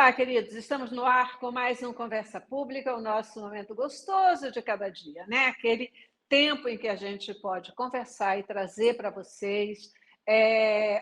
Olá, queridos. Estamos no ar com mais um Conversa Pública, o nosso momento gostoso de cada dia, né? Aquele tempo em que a gente pode conversar e trazer para vocês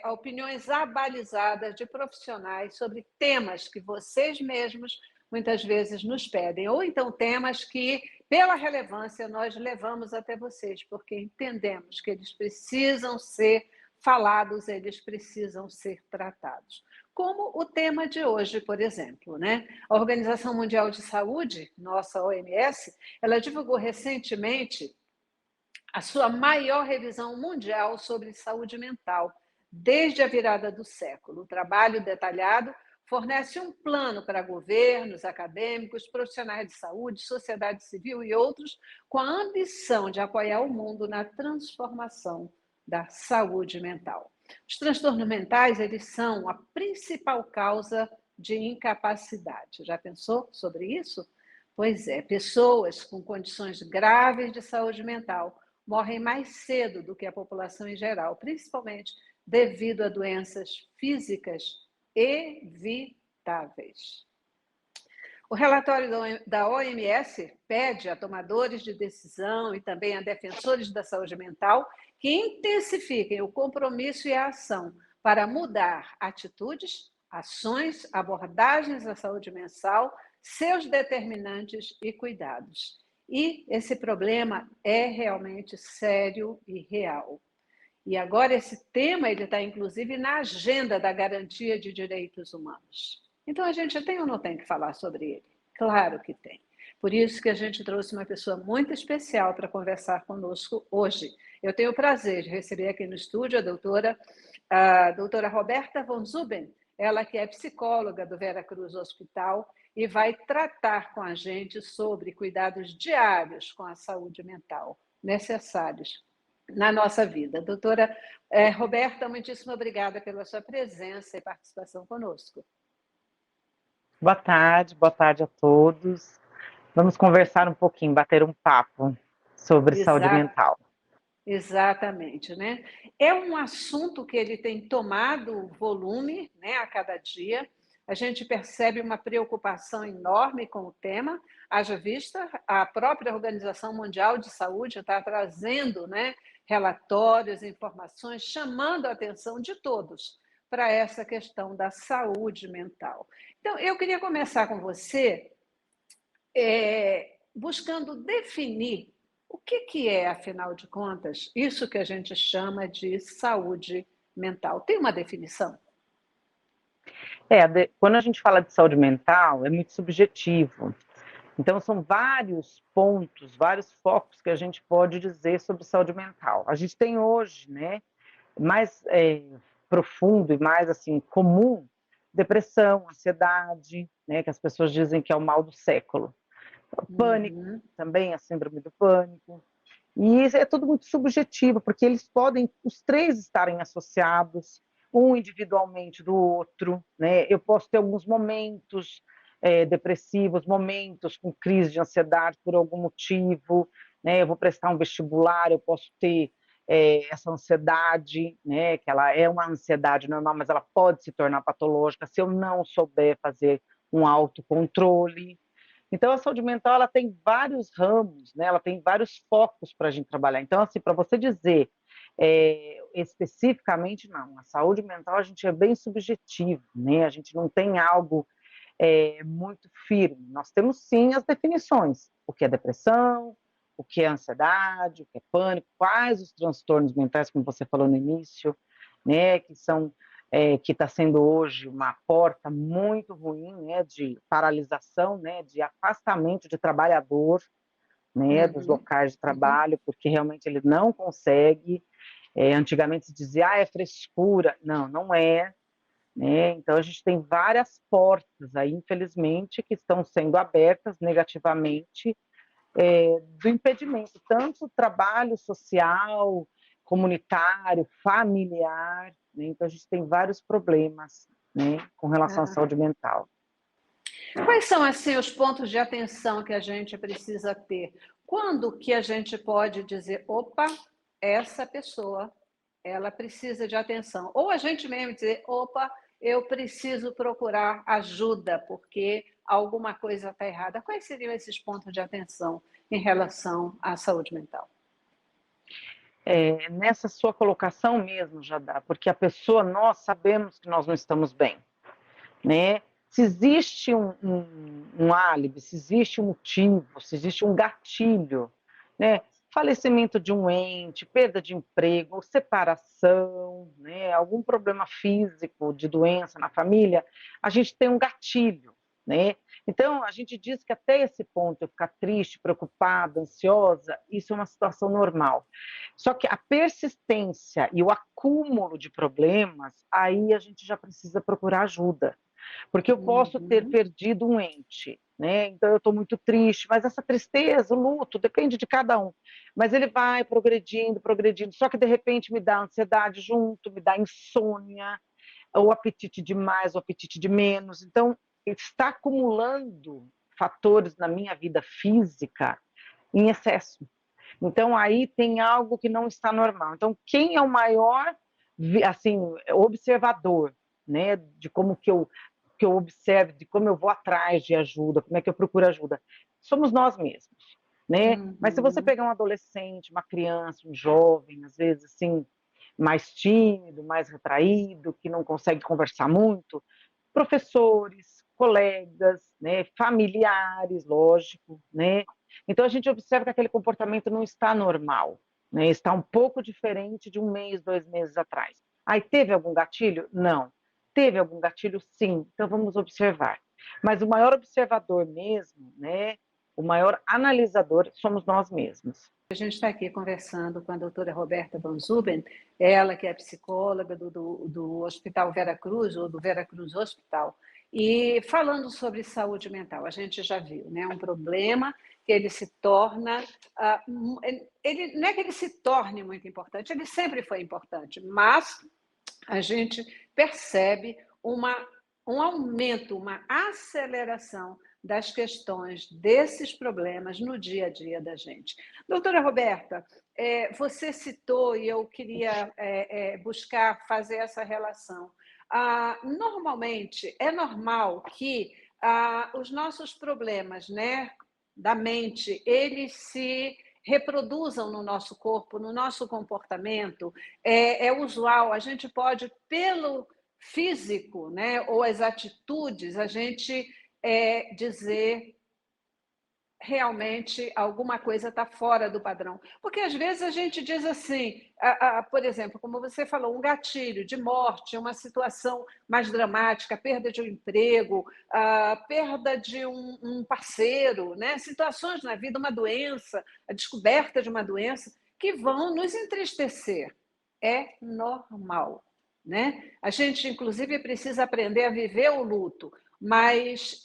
opiniões abalizadas de profissionais sobre temas que vocês mesmos muitas vezes nos pedem, ou então temas que, pela relevância, nós levamos até vocês, porque entendemos que eles precisam ser falados, eles precisam ser tratados. Como o tema de hoje, por exemplo, né? A Organização Mundial de Saúde, nossa OMS, ela divulgou recentemente a sua maior revisão mundial sobre saúde mental, desde a virada do século. O trabalho detalhado fornece um plano para governos, acadêmicos, profissionais de saúde, sociedade civil e outros, com a ambição de apoiar o mundo na transformação da saúde mental. Os transtornos mentais, eles são a principal causa de incapacidade. Já pensou sobre isso? Pois é, pessoas com condições graves de saúde mental morrem mais cedo do que a população em geral, principalmente devido a doenças físicas evitáveis. O relatório da OMS pede a tomadores de decisão e também a defensores da saúde mental que intensifiquem o compromisso e a ação para mudar atitudes, ações, abordagens da saúde mental, seus determinantes e cuidados. E esse problema é realmente sério e real. E agora esse tema está, inclusive, na agenda da garantia de direitos humanos. Então, a gente tem ou não tem que falar sobre ele? Claro que tem. Por isso que a gente trouxe uma pessoa muito especial para conversar conosco hoje. Eu tenho o prazer de receber aqui no estúdio a doutora Roberta von Zuben, ela que é psicóloga do Vera Cruz Hospital e vai tratar com a gente sobre cuidados diários com a saúde mental necessários na nossa vida. Doutora Roberta, muitíssimo obrigada pela sua presença e participação conosco. Boa tarde a todos. Vamos conversar um pouquinho, bater um papo sobre saúde mental. Exatamente, né? É um assunto que ele tem tomado volume, né, a cada dia. A gente percebe uma preocupação enorme com o tema, haja vista a própria Organização Mundial de Saúde está trazendo, né, relatórios, informações, chamando a atenção de todos para essa questão da saúde mental. Então, eu queria começar com você buscando definir o que é, afinal de contas, isso que a gente chama de saúde mental. Tem uma definição? Quando a gente fala de saúde mental, é muito subjetivo. Então, são vários pontos, vários focos que a gente pode dizer sobre saúde mental. A gente tem hoje, né, mais profundo e mais assim comum, depressão, ansiedade, né, que as pessoas dizem que é o mal do século. Pânico, também a síndrome do pânico. E isso é tudo muito subjetivo, porque eles podem, os três, estarem associados, um individualmente do outro, né? Eu posso ter alguns momentos depressivos, momentos com crise de ansiedade por algum motivo, né? Eu vou prestar um vestibular, eu posso ter essa ansiedade, né? Que ela é uma ansiedade normal, mas ela pode se tornar patológica se eu não souber fazer um autocontrole. Então, a saúde mental ela tem vários ramos, né? Ela tem vários focos para a gente trabalhar. Então, assim, para você dizer especificamente, não. A saúde mental a gente é bem subjetivo, né? A gente não tem algo muito firme. Nós temos, sim, as definições. O que é depressão, o que é ansiedade, o que é pânico, quais os transtornos mentais, como você falou no início, né? Que são... que está sendo hoje uma porta muito ruim, né, de paralisação, né, de afastamento de trabalhador, né, dos locais de trabalho, porque realmente ele não consegue. Antigamente se dizia, é frescura. Não, não é. Né? Então, a gente tem várias portas aí, infelizmente, que estão sendo abertas negativamente do impedimento, tanto trabalho social, comunitário, familiar, né? Então a gente tem vários problemas, né, com relação à saúde mental. Quais são, assim, os pontos de atenção que a gente precisa ter? Quando que a gente pode dizer, opa, essa pessoa, ela precisa de atenção? Ou a gente mesmo dizer, opa, eu preciso procurar ajuda, porque alguma coisa está errada. Quais seriam esses pontos de atenção em relação à saúde mental? Nessa sua colocação mesmo já dá, porque a pessoa, nós sabemos que nós não estamos bem, né? Se existe um álibi, se existe um motivo, se existe um gatilho, né? Falecimento de um ente, perda de emprego, separação, né? Algum problema físico, de doença na família, a gente tem um gatilho, né? Então, a gente diz que até esse ponto, eu ficar triste, preocupada, ansiosa, isso é uma situação normal. Só que a persistência e o acúmulo de problemas, aí a gente já precisa procurar ajuda. Porque eu posso ter Uhum. perdido um ente, né? Então eu estou muito triste, mas essa tristeza, o luto, depende de cada um. Mas ele vai progredindo, progredindo. Só que de repente me dá ansiedade junto, me dá insônia, o apetite de mais, o apetite de menos. Então está acumulando fatores na minha vida física em excesso. Então aí tem algo que não está normal. Então quem é o maior, assim, observador, né, de como que eu observo, de como eu vou atrás de ajuda, como é que eu procuro ajuda, somos nós mesmos, né? Mas se você Uhum. pegar um adolescente, uma criança, um jovem, às vezes assim, mais tímido, mais retraído, que não consegue conversar muito, professores, colegas, né, familiares, lógico, né? Então a gente observa que aquele comportamento não está normal, né? Está um pouco diferente de um mês, 2 meses atrás. Aí teve algum gatilho? Não. Teve algum gatilho? Sim. Então vamos observar. Mas o maior observador mesmo, né? O maior analisador somos nós mesmos. A gente está aqui conversando com a doutora Roberta Van Zuben, ela que é psicóloga do Hospital Vera Cruz, ou do Vera Cruz Hospital, e falando sobre saúde mental. A gente já viu, né, um problema que ele se torna, ele, não é que ele se torne muito importante, ele sempre foi importante, mas a gente percebe um aumento, uma aceleração das questões desses problemas no dia a dia da gente. Doutora Roberta, você citou, e eu queria buscar fazer essa relação. Normalmente, é normal que os nossos problemas, né, da mente, eles se reproduzam no nosso corpo, no nosso comportamento. É usual, a gente pode, pelo físico, né, ou as atitudes, a gente dizer realmente alguma coisa está fora do padrão. Porque às vezes a gente diz assim, por exemplo, como você falou, um gatilho de morte, uma situação mais dramática, perda de um emprego, perda de um parceiro, né? Situações na vida, uma doença, a descoberta de uma doença, que vão nos entristecer. É normal. Né? A gente, inclusive, precisa aprender a viver o luto, mas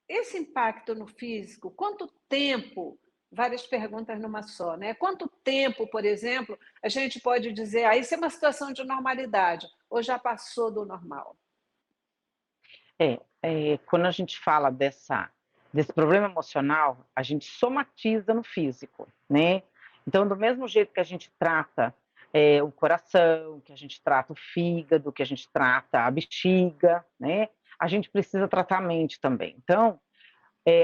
esse impacto no físico, quanto tempo, várias perguntas numa só, né? Quanto tempo, por exemplo, a gente pode dizer, isso é uma situação de normalidade, ou já passou do normal? Quando a gente fala desse problema emocional, a gente somatiza no físico, né? Então, do mesmo jeito que a gente trata o coração, que a gente trata o fígado, que a gente trata a bexiga, né? A gente precisa tratar a mente também. Então,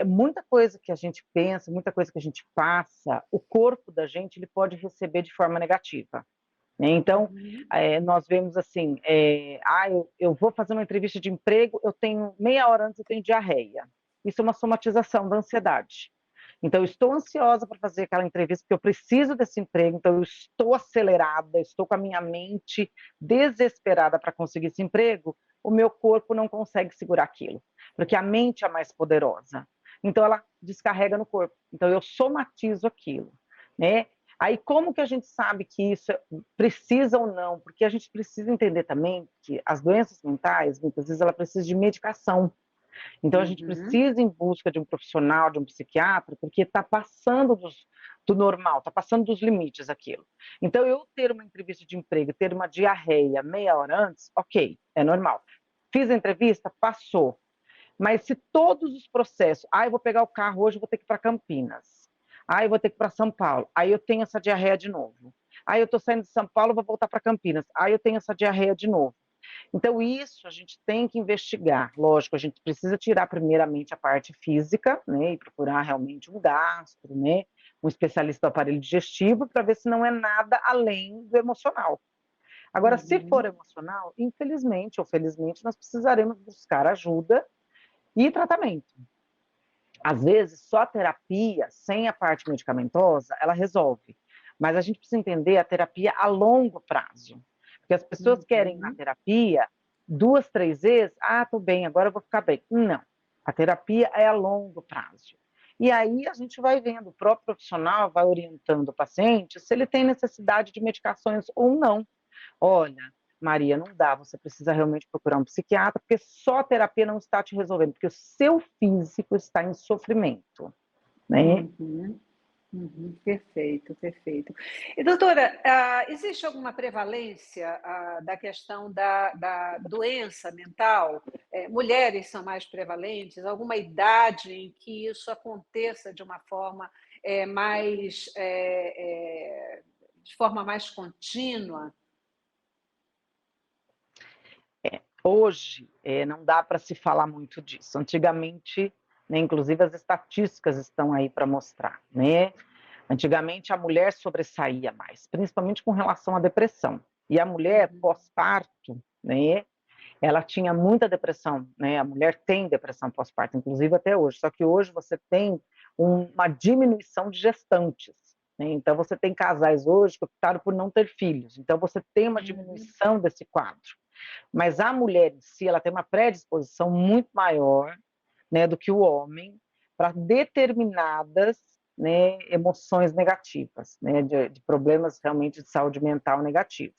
muita coisa que a gente pensa, muita coisa que a gente passa, o corpo da gente ele pode receber de forma negativa. Né? Então, Uhum. nós vemos assim, eu vou fazer uma entrevista de emprego, eu tenho meia hora antes eu tenho diarreia. Isso é uma somatização da ansiedade. Então, eu estou ansiosa para fazer aquela entrevista, porque eu preciso desse emprego, então eu estou acelerada, estou com a minha mente desesperada para conseguir esse emprego, o meu corpo não consegue segurar aquilo, porque a mente é a mais poderosa. Então, ela descarrega no corpo. Então, eu somatizo aquilo, né? Aí, como que a gente sabe que isso precisa ou não? Porque a gente precisa entender também que as doenças mentais, muitas vezes, ela precisa de medicação. Então, a gente Uhum. precisa ir em busca de um profissional, de um psiquiatra, porque está passando do normal, está passando dos limites aquilo. Então, eu ter uma entrevista de emprego, ter uma diarreia meia hora antes, ok, é normal. Fiz a entrevista, passou. Mas se todos os processos, eu vou pegar o carro hoje, vou ter que ir para Campinas. Eu vou ter que ir para São Paulo. Aí eu tenho essa diarreia de novo. Aí eu estou saindo de São Paulo, vou voltar para Campinas. Aí eu tenho essa diarreia de novo. Então, isso a gente tem que investigar. Lógico, a gente precisa tirar primeiramente a parte física, né, e procurar realmente um gastro, né, um especialista do aparelho digestivo, para ver se não é nada além do emocional. Agora, se for emocional, infelizmente ou felizmente, nós precisaremos buscar ajuda e tratamento. Às vezes, só a terapia, sem a parte medicamentosa, ela resolve. Mas a gente precisa entender a terapia a longo prazo. Porque as pessoas querem na terapia 2, 3 vezes, tô bem, agora eu vou ficar bem. Não, a terapia é a longo prazo. E aí a gente vai vendo, o próprio profissional vai orientando o paciente se ele tem necessidade de medicações ou não. Olha, Maria, não dá, você precisa realmente procurar um psiquiatra, porque só a terapia não está te resolvendo, porque o seu físico está em sofrimento, né? Perfeito, perfeito. E, doutora, existe alguma prevalência da questão da doença mental? Mulheres são mais prevalentes? Alguma idade em que isso aconteça de uma forma de forma mais contínua? Hoje, não dá para se falar muito disso. Antigamente, né, inclusive as estatísticas estão aí para mostrar, né? Antigamente a mulher sobressaía mais, principalmente com relação à depressão. E a mulher pós-parto, né, ela tinha muita depressão, né? A mulher tem depressão pós-parto, inclusive até hoje. Só que hoje você tem uma diminuição de gestantes, né? Então você tem casais hoje que optaram por não ter filhos. Então você tem uma diminuição desse quadro. Mas a mulher em si, ela tem uma predisposição muito maior, né, do que o homem para determinadas, né, emoções negativas, né, de problemas realmente de saúde mental negativo.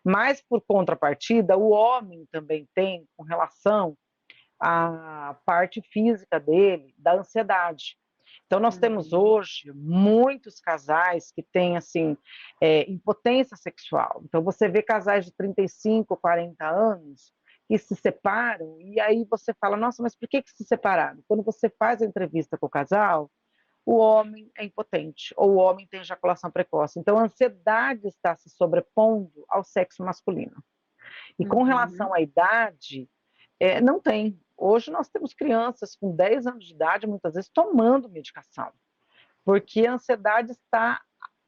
Mas, por contrapartida, o homem também tem, com relação à parte física dele, da ansiedade. Então, nós temos hoje muitos casais que têm, assim, impotência sexual. Então, você vê casais de 35, 40 anos que se separam, e aí você fala, nossa, mas por que se separaram? Quando você faz a entrevista com o casal, o homem é impotente, ou o homem tem ejaculação precoce. Então, a ansiedade está se sobrepondo ao sexo masculino. E com relação à idade, não tem. Hoje nós temos crianças com 10 anos de idade, muitas vezes, tomando medicação, porque a ansiedade está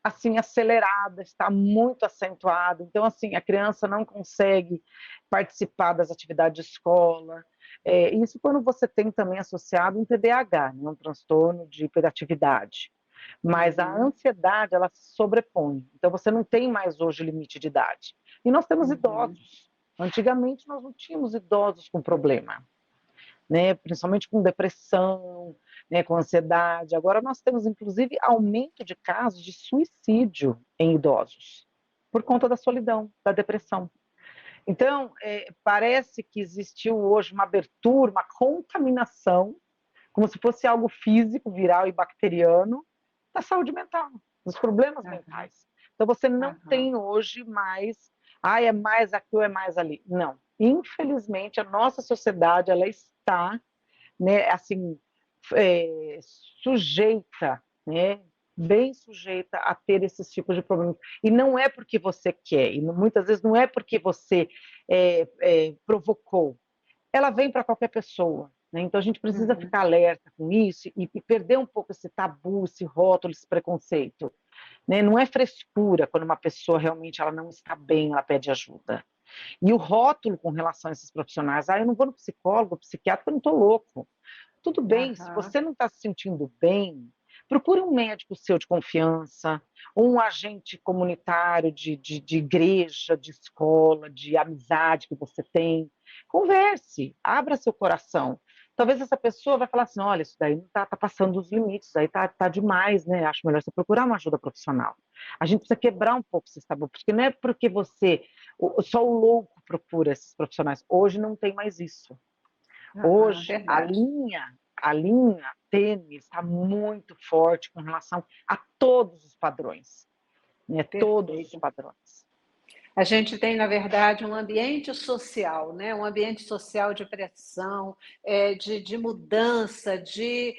assim acelerada, está muito acentuada. Então, assim, a criança não consegue participar das atividades de escola. Isso quando você tem também associado um TDAH, né, um transtorno de hiperatividade. Mas a ansiedade, ela se sobrepõe. Então, você não tem mais hoje limite de idade. E nós temos idosos. Antigamente, nós não tínhamos idosos com problema, né? Principalmente com depressão, né? Com ansiedade. Agora, nós temos, inclusive, aumento de casos de suicídio em idosos, por conta da solidão, da depressão. Então, parece que existiu hoje uma abertura, uma contaminação, como se fosse algo físico, viral e bacteriano, da saúde mental, dos problemas mentais. Então, você não tem hoje mais, é mais aqui ou é mais ali. Não. Infelizmente, a nossa sociedade, ela está, né, assim, sujeita, né, bem sujeita a ter esses tipos de problemas. E não é porque você quer, e muitas vezes não é porque você provocou. Ela vem para qualquer pessoa. Né? Então, a gente precisa ficar alerta com isso e perder um pouco esse tabu, esse rótulo, esse preconceito. Né? Não é frescura quando uma pessoa realmente ela não está bem, ela pede ajuda. E o rótulo com relação a esses profissionais, eu não vou no psicólogo, psiquiatra, porque eu não estou louco. Tudo bem, se você não está se sentindo bem, procure um médico seu de confiança, um agente comunitário de igreja, de escola, de amizade que você tem. Converse, abra seu coração. Talvez essa pessoa vai falar assim, olha, isso daí não está passando dos limites, isso daí está demais, né? Acho melhor você procurar uma ajuda profissional. A gente precisa quebrar um pouco esse tabu, porque não é porque só o louco procura esses profissionais. Hoje não tem mais isso. Hoje, a linha tênue está muito forte com relação a todos os padrões, né? Todos os padrões. A gente tem, na verdade, um ambiente social, né? Um ambiente social de pressão, de mudança, de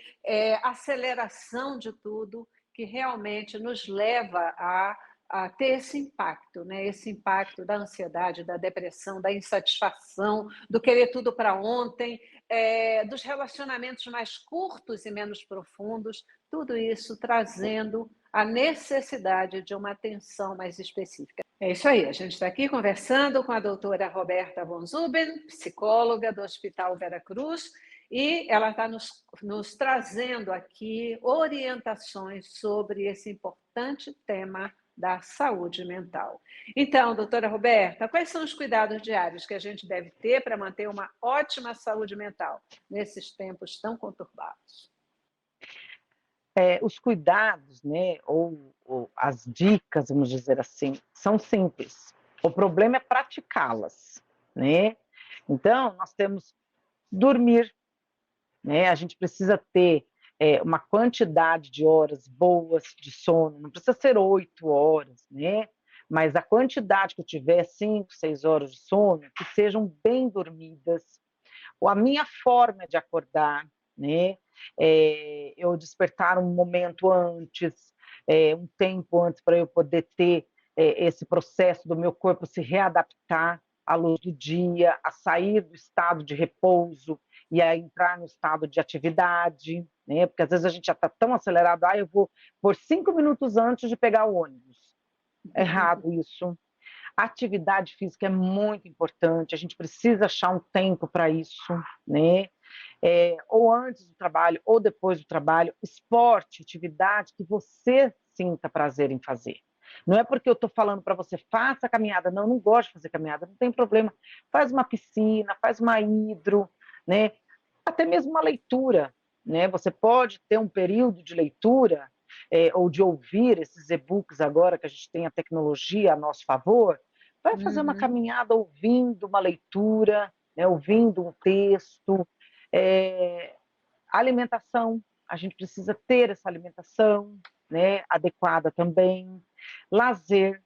aceleração de tudo, que realmente nos leva a ter esse impacto, né? Esse impacto da ansiedade, da depressão, da insatisfação, do querer tudo para ontem, dos relacionamentos mais curtos e menos profundos, tudo isso trazendo a necessidade de uma atenção mais específica. É isso aí, a gente está aqui conversando com a doutora Roberta von Zuben, psicóloga do Hospital Vera Cruz, e ela está nos trazendo aqui orientações sobre esse importante tema da saúde mental. Então, doutora Roberta, quais são os cuidados diários que a gente deve ter para manter uma ótima saúde mental nesses tempos tão conturbados? Os cuidados, né, ou as dicas, vamos dizer assim, são simples. O problema é praticá-las, né? Então, nós temos dormir, né? A gente precisa ter uma quantidade de horas boas de sono, não precisa ser 8 horas, né? Mas a quantidade que eu tiver, 5, 6 horas de sono, que sejam bem dormidas. Ou a minha forma de acordar, né? Eu despertar um momento antes, um tempo antes, para eu poder ter esse processo do meu corpo se readaptar à luz do dia, a sair do estado de repouso e a entrar no estado de atividade, né? Porque às vezes a gente já está tão acelerado, eu vou por 5 minutos antes de pegar o ônibus. É errado isso. A atividade física é muito importante, a gente precisa achar um tempo para isso, né? Ou antes do trabalho, ou depois do trabalho, esporte, atividade que você sinta prazer em fazer. Não é porque eu estou falando para você, faça caminhada. Não, eu não gosto de fazer caminhada, não tem problema. Faz uma piscina, faz uma hidro, né? Até mesmo uma leitura, né? Você pode ter um período de leitura, ou de ouvir esses e-books agora que a gente tem a tecnologia a nosso favor, vai fazer uma caminhada ouvindo uma leitura, né? Ouvindo um texto, alimentação, a gente precisa ter essa alimentação, né, adequada também. Lazer,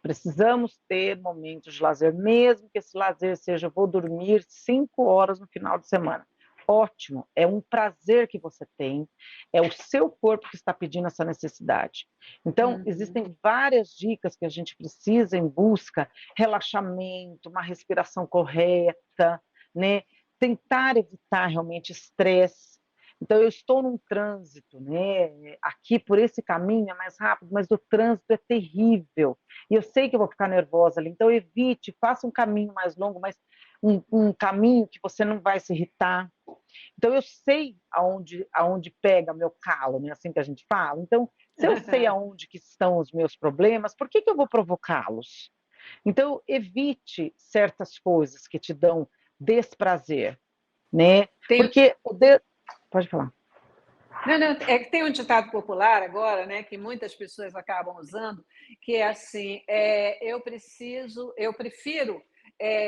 precisamos ter momentos de lazer, mesmo que esse lazer seja, vou dormir 5 horas no final de semana. Ótimo, é um prazer que você tem, é o seu corpo que está pedindo essa necessidade. Então, existem várias dicas que a gente precisa em busca, relaxamento, uma respiração correta, né? Tentar evitar realmente estresse. Então, eu estou num trânsito, né? Aqui por esse caminho é mais rápido, mas o trânsito é terrível. E eu sei que eu vou ficar nervosa ali, então evite, faça um caminho mais longo, mas um caminho que você não vai se irritar. Então, eu sei aonde pega meu calo, né? Assim que a gente fala. Então, se eu sei aonde que estão os meus problemas, por que eu vou provocá-los? Então, evite certas coisas que te dão desprazer, né? Porque Pode falar. Não, não, é que tem um ditado popular agora, né, que muitas pessoas acabam usando, que é assim, eu prefiro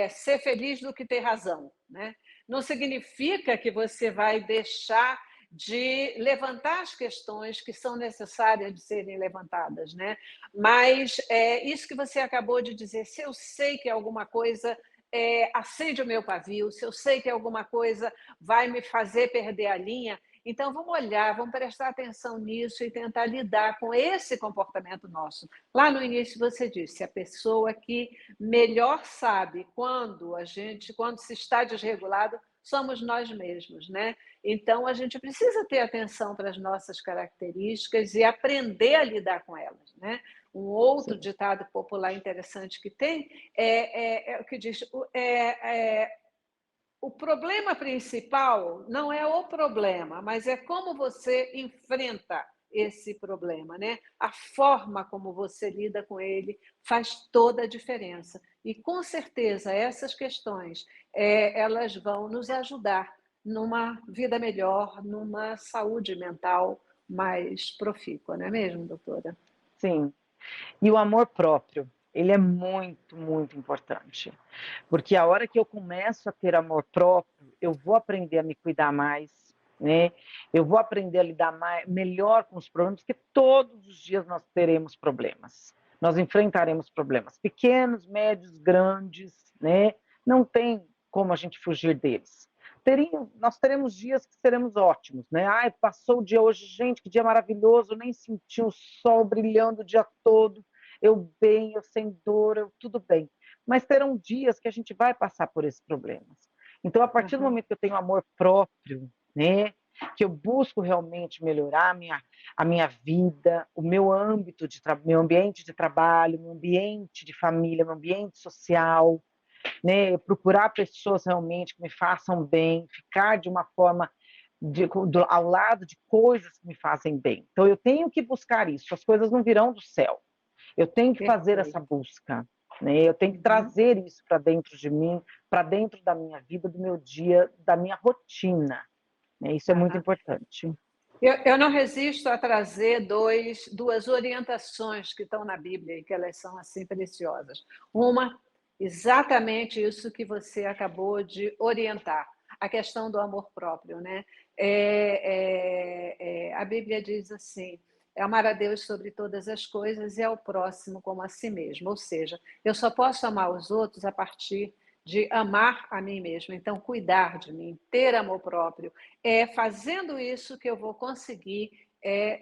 ser feliz do que ter razão, né? Não significa que você vai deixar de levantar as questões que são necessárias de serem levantadas, né? Mas isso que você acabou de dizer, se eu sei que alguma coisa acende o meu pavio, se eu sei que alguma coisa vai me fazer perder a linha, então, vamos olhar, vamos prestar atenção nisso e tentar lidar com esse comportamento nosso. Lá no início você disse, a pessoa que melhor sabe quando se está desregulado, somos nós mesmos, né? Então, a gente precisa ter atenção para as nossas características e aprender a lidar com elas, né? Um outro ditado popular interessante que tem é o que diz: o problema principal não é o problema, mas é como você enfrenta esse problema, né? A forma como você lida com ele faz toda a diferença. E com certeza essas questões elas vão nos ajudar numa vida melhor, numa saúde mental mais profícua, não é mesmo, doutora? Sim. E o amor próprio, ele é muito, muito importante. Porque a hora que eu começo a ter amor próprio, eu vou aprender a me cuidar mais, né? Eu vou aprender a lidar melhor com os problemas, porque todos os dias nós teremos problemas. Nós enfrentaremos problemas, pequenos, médios, grandes, né? Não tem como a gente fugir deles. Nós teremos dias que seremos ótimos, né? Ai, passou o dia hoje, gente, que dia maravilhoso, nem senti o sol brilhando o dia todo. eu bem, eu sem dor, eu tudo bem. Mas terão dias que a gente vai passar por esses problemas. Então, a partir do momento que eu tenho amor próprio, né, que eu busco realmente melhorar a minha vida, o meu âmbito meu ambiente de trabalho, meu ambiente de família, meu ambiente social, né, procurar pessoas realmente que me façam bem, ficar de uma forma ao lado de coisas que me fazem bem. Então, eu tenho que buscar isso, as coisas não virão do céu. Eu tenho que fazer essa busca, né? Eu tenho que trazer isso para dentro de mim, para dentro da minha vida, do meu dia, da minha rotina. Né? Isso é muito importante. Eu não resisto a trazer duas orientações que estão na Bíblia e que elas são assim preciosas. Uma, exatamente isso que você acabou de orientar, a questão do amor próprio, né? A Bíblia diz assim: amar a Deus sobre todas as coisas e ao próximo como a si mesmo. Ou seja, eu só posso amar os outros a partir de amar a mim mesma. Então, cuidar de mim, ter amor próprio, é fazendo isso que eu vou conseguir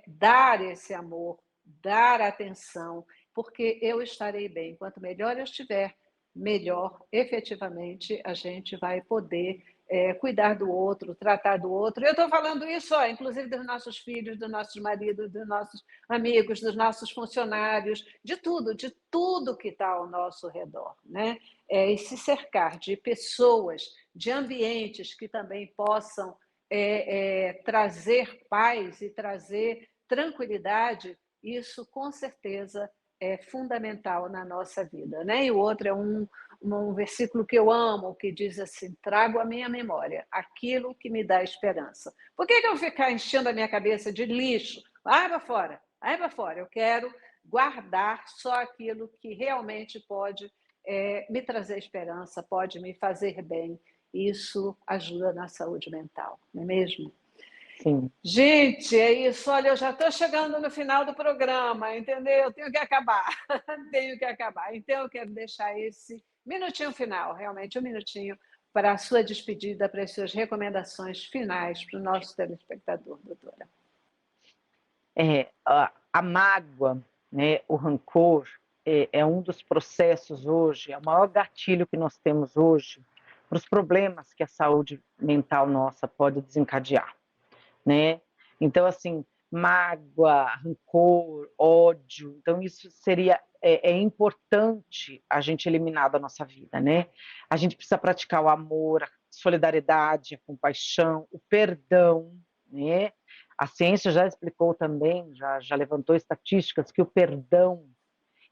dar esse amor, dar atenção, porque eu estarei bem. Quanto melhor eu estiver, melhor efetivamente a gente vai poder cuidar do outro, tratar do outro. Eu estou falando isso, inclusive dos nossos filhos, dos nossos maridos, dos nossos amigos, dos nossos funcionários, de tudo que está ao nosso redor, né? E se cercar de pessoas, de ambientes que também possam trazer paz e trazer tranquilidade, isso com certeza é fundamental na nossa vida, né? E o outro é um versículo que eu amo, que diz assim: trago à minha memória aquilo que me dá esperança. Por que eu vou ficar enchendo a minha cabeça de lixo? Vai para fora, vai para fora. Eu quero guardar só aquilo que realmente pode me trazer esperança, pode me fazer bem. Isso ajuda na saúde mental, não é mesmo? Sim. Gente, é isso. Olha, eu já estou chegando no final do programa, entendeu? Eu tenho que acabar, tenho que acabar. Então, eu quero deixar esse minutinho final, realmente um minutinho, para a sua despedida, para as suas recomendações finais para o nosso telespectador, doutora. A mágoa, né, o rancor, é um dos processos hoje, é o maior gatilho que nós temos hoje para os problemas que a saúde mental nossa pode desencadear. Né? Então, assim, mágoa, rancor, ódio, então isso é importante a gente eliminar da nossa vida, né? A gente precisa praticar o amor, a solidariedade, a compaixão, o perdão, né? A ciência já explicou também, já levantou estatísticas que o perdão,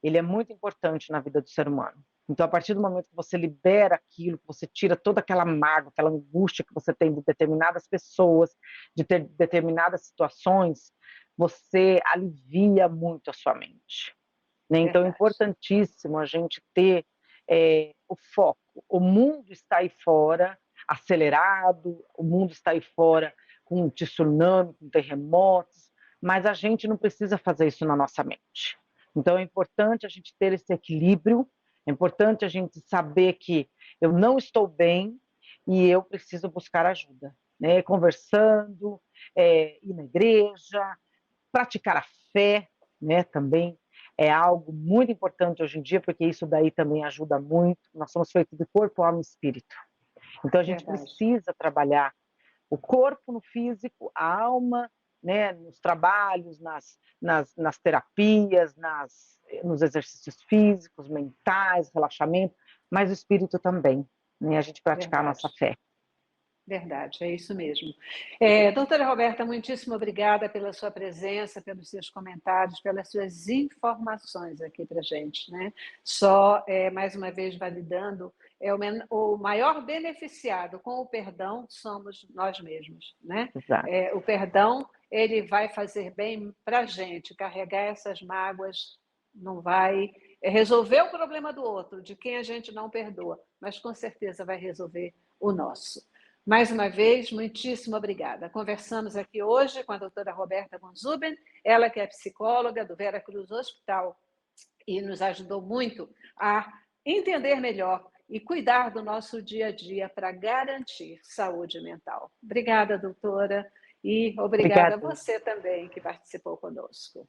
ele é muito importante na vida do ser humano. Então, a partir do momento que você libera aquilo, que você tira toda aquela mágoa, aquela angústia que você tem de determinadas pessoas, de ter determinadas situações, você alivia muito a sua mente. Né? Então, é importantíssimo a gente ter o foco. O mundo está aí fora, acelerado, o mundo está aí fora com tsunami, com terremotos, mas a gente não precisa fazer isso na nossa mente. Então, é importante a gente ter esse equilíbrio, é importante a gente saber que eu não estou bem e eu preciso buscar ajuda, né? Conversando, ir na igreja, praticar a fé, né? Também é algo muito importante hoje em dia, porque isso daí também ajuda muito. Nós somos feitos de corpo, alma e espírito. Então, a gente precisa trabalhar o corpo no físico, a alma, né, nos trabalhos, nas terapias, nos exercícios físicos, mentais, relaxamento, mas o espírito também, né, a gente praticar a nossa fé. Verdade, é isso mesmo. Doutora Roberta, muitíssimo obrigada pela sua presença, pelos seus comentários, pelas suas informações aqui para a gente, né? Só, mais uma vez, validando, o maior beneficiado com o perdão somos nós mesmos, né? O perdão, ele vai fazer bem para a gente, carregar essas mágoas não vai resolver o problema do outro, de quem a gente não perdoa, mas com certeza vai resolver o nosso. Mais uma vez, muitíssimo obrigada. Conversamos aqui hoje com a doutora Roberta von Zuben, ela que é psicóloga do Vera Cruz Hospital e nos ajudou muito a entender melhor e cuidar do nosso dia a dia para garantir saúde mental. Obrigada, doutora, e obrigada a você também que participou conosco.